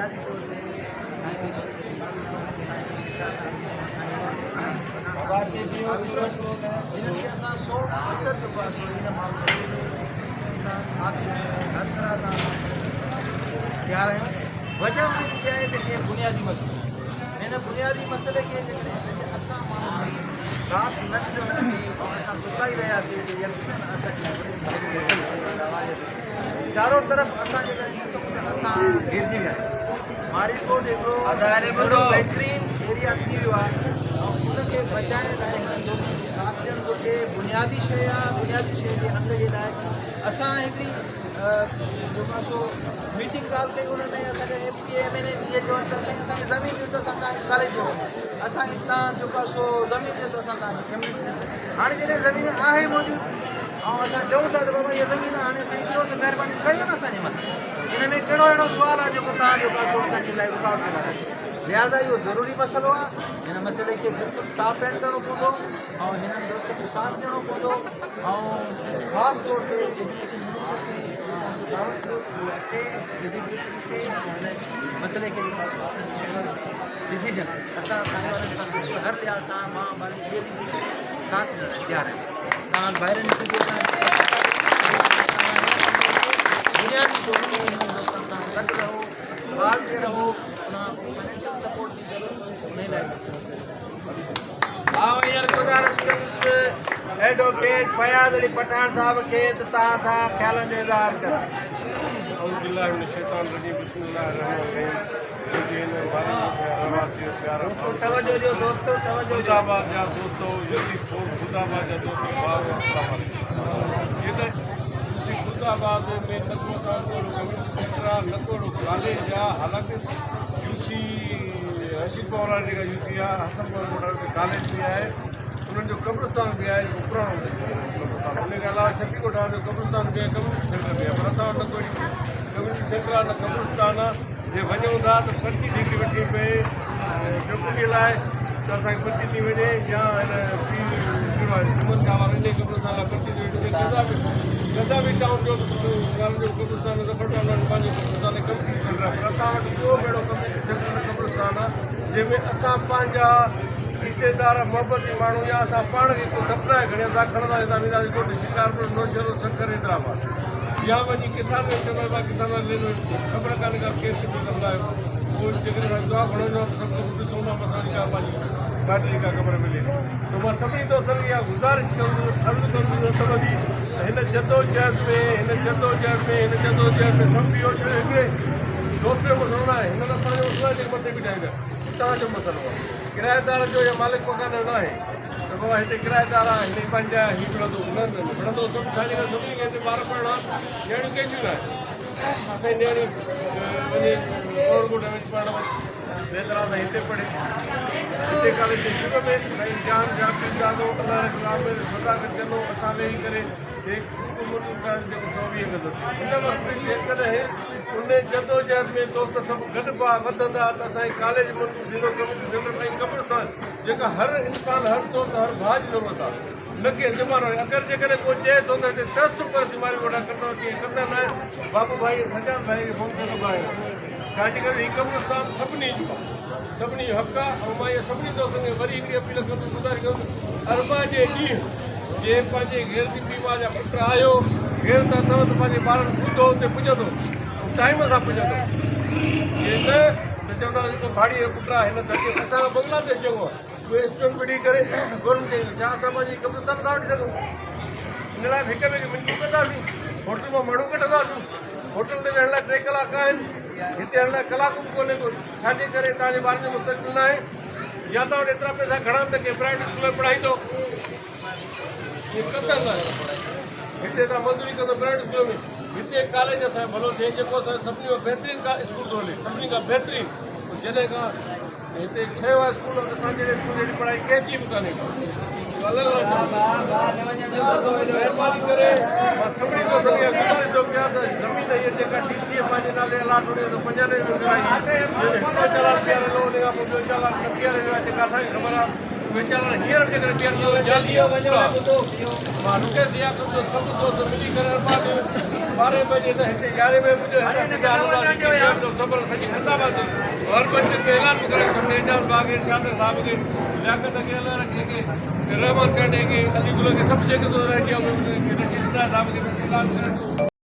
बुनियादी तौर ते साईं हिननि खे असां 100% जेको आहे सो हिन मामले में एक्सेप्ट कयूं था, साथ में हर तरह सां तयारु आहियूं। वजह हुनजी छा आहे त इहे बुनियादी मसइलो, हिन बुनियादी मसइले खे जेकॾहिं असां माण्हू साथ न ॾिनो ऐं असां सुकाई रहियासीं त यकीनन असांजी चारों तरफ़ असां जेकॾहिं ॾिसूं त असां घिरजी विया आहियूं। मारीकोट हिकिड़ो बहितरीन एरिया थी वियो आहे ऐं उनखे बचाइण लाइ हिननि दोस्तनि खे साथ ॾियणु घुरिजे। बुनियादी शइ आहे, बुनियादी शइ जे हक़ जे लाइ असां हिकिड़ी जेको आहे सो मीटिंग कॉल कई, हुन में असांखे MPA इहे चवनि पिया त असांखे ज़मीन ॾियो त असां तव्हांखे कॉलेज ॾियो, असांखे तव्हां जेको आहे सो ज़मीन ॾियो त असां तव्हांखे कम्यूनिटी सेंटर। हाणे जॾहिं ज़मीन आहे मौजूदु ऐं असां चऊं था त बाबा इहा ज़मीन हाणे असांखे ॾियो त महिरबानी कयो न असांजे मथां। हिन में कहिड़ो अहिड़ो सुवालु आहे जेको तव्हां जेको आहे सो असांजे लाइ रुकावट कंदा आहियो। लिहाज़ा इहो ज़रूरी मसइलो आहे, हिन मसइले खे बिल्कुलु टॉप एंड करिणो पवंदो ऐं हिननि दोस्तनि खे साथ ॾियणो पवंदो ऐं ख़ासि तौर ते एजुकेशन मसइले खे डिसीजन असां साईं वारनि सां बिल्कुलु हर लिहाज़ सां मां वारी साथ ॾियण लाइ तयारु आहियूं। तव्हां ॿाहिरि निकिरी बुनियादी तौर ते हिननि दोस्तनि सां गॾु रहो, ॻाल्हि रहो, उन फाइनेंशियल सपोर्ट जी ज़रूरत उन लाइ गुज़ारिश कंदुसि एडवोकेट फयाज़ अली पठान साहब खे त तव्हां सां ख़्यालनि जो इज़हार कनि। तवजो ॾियो दोस्तो, तवजो खुदाबाद जा दोस्तो, खुदाबाद जा दोस्तो, खुदाबाद में न को कॉलेज आहे, हालांकि UC हर्षित पवार जेका UC आहे, हसन पवार कॉलेज बि आहे, उन्हनि जो कब्रिस्तान बि आहे, जेको पुराणो कब्रिस्तान। उन खां अलावा शफ़ी कोठा जो कब्रिस्तान बि आहे, कम्यूनिटी सेंटर बि आहे, पर असां वटि न कोई कम्यूनिटी सेंटर आहे न कब्रिस्तान आहे। जे वञूं था त पर्ची जेकी वठी पए चौकटीअ लाइ त असांखे पर्ची थी वञे, या हिन जुमन शाह वारनि जे कब्रिस्तान लाइ पर्ची थी वञे। गदा बि टाउन जो ॻाल्हि जो कब्रिस्तान पंहिंजो कम्यूनिटी सेंटर आहे, पर असां वटि को बि अहिड़ो कम्यूनिटी सेंटर न कब्रिस्तान आहे जंहिंमें असां पंहिंजा रिश्तेदार मोहबती माण्हू या असां पाण खे को दफ़नाए खणी असां खणंदा वेंदासीं कोट शिकारपुर नौशहर सखर हैदराबाद, या वञी किसान चवंदा किसान ख़बर कान्हे का केरु किथे कंदा आहियो। उहो जेकॾहिं दुआ खणंदो आहे सभु ॾिसूं था असांजी का पंहिंजी गाॾी का ख़बर मिले। त मां सभिनी दोस्तनि खे इहा गुज़ारिश कंदुसि, अर्ज़ु कंदुसि सभिनी हिन जदोजहद में सभु इहो हिकिड़े दोस्त जो मसइलो न आहे, हिननि असांजो मसइलो जे मथे बीठाईंदा तव्हांजो मसइलो आहे। किराएदार जो या मालिक मकान न आहे त बाबा हिते किराएदार आहे, हिन पंहिंजा हीअ पढ़ंदो न पढ़ंदो सभु छा जे सभिनी खे हिते ॿार पढ़णा नियाणियूं कंहिंजियूं न आहे। असांजी नियाणी वञे कोट में पढ़णु बहितर सां हिते पढ़े, हिते कॉलेज जे शुरू में साईं जान जाफ़ी ॾाढो सदाकत कंदो, असां वेही करे स्कूल जेको 120 गज़ हिन वक़्तु जेकॾहिं उन जदोजहद में दोस्त सभु गॾु वधंदा त असांजी कॉलेज मंज़ूर थींदो, कम्यूनिटी सेंटर ऐं कब्रिस्तान जेका हर इंसान हर दोस्त हर भाउ जी ज़रूरत आहे, न की ज़मानो आहे। अगरि जेकॾहिं कोई चए थो त हिते 10 बीमारी वॾा कंदा कीअं कंदा न आहे, बाबू भाई सॼा भाई खे फ़ोन करे ॿुधायो छाजे करे हीउ कब्रिस्तान सभिनी जो हक़ आहे। ऐं मां इहे सभिनी दोस्तनि खे वरी हिकिड़ी अपील कंदुसि, गुज़ारिश कंदुसि अरबा जे ॾींहुं जे पंहिंजे घेरती पीवा जा पुट आयो, घेर त अथव त पंहिंजे ॿारनि सूधो हुते पुॼंदो, टाइम सां पुॼंदो। जे न त चवंदासीं त भाड़ी जो पुट आहे, हिन धके असांजो बांग्लादेश चङो आहे, उहे स्टूडेंट विढ़ी करे ॻोल्हनि कयूं छा असां पंहिंजी कब्रिस्तान था वठी सघूं। हिन लाइ हिक ॿिए खे मिंटू कंदासीं, होटल मां माण्हू कढंदासीं, होटल ते वेहण लाइ 3 कलाक आहिनि, हिते हण लाइ कलाकु बि कोन्हे को, छाजे करे तव्हांजे ॿारनि जो मुस्तक़बिल न आहे। या तव्हां वटि एतिरा पैसा घणा त के प्राइवेट स्कूल में पढ़ाईंदो, हिते तव्हां मज़दूरी कंदो प्राइवेट स्कूल में, हिते कॉलेज असांजो भलो थिए जेको असांजो सभिनी खां बहितरीन का स्कूल थो हले, सभिनी खां बहितरीन। जॾहिं खां हिते ठहियो आहे स्कूल, असांजे स्कूल जहिड़ी पढ़ाई कंहिंजी बि कान्हे। महिरबानी करे मां सभिनी खां गुज़ारिश थो कयां त ज़मीन हीअ जेका DC पंहिंजे नाले अलाट हुजे त 95 में कराई, हिकु चालान ॿीहर हलो, उन खां पोइ ॿियो चालान न ॿीहर वियो आहे, जेका असांखे ख़बर आहे उहे चालान हींअर जेकॾहिं ॿीहर मां रुकेश इहा कंदो सभु दोस्त मिली करे 12 बजे त हिते 11 बजे सभु सॼी अहमदाबाद हर पंचायत में ऐलान भी करें सबने एजाज बाग इरशाद साहब के लियाकत के अल्लाह रखे के रहमान करने के अली गुलो के सब जगह तो रह गया रशीद साहब के ऐलान करें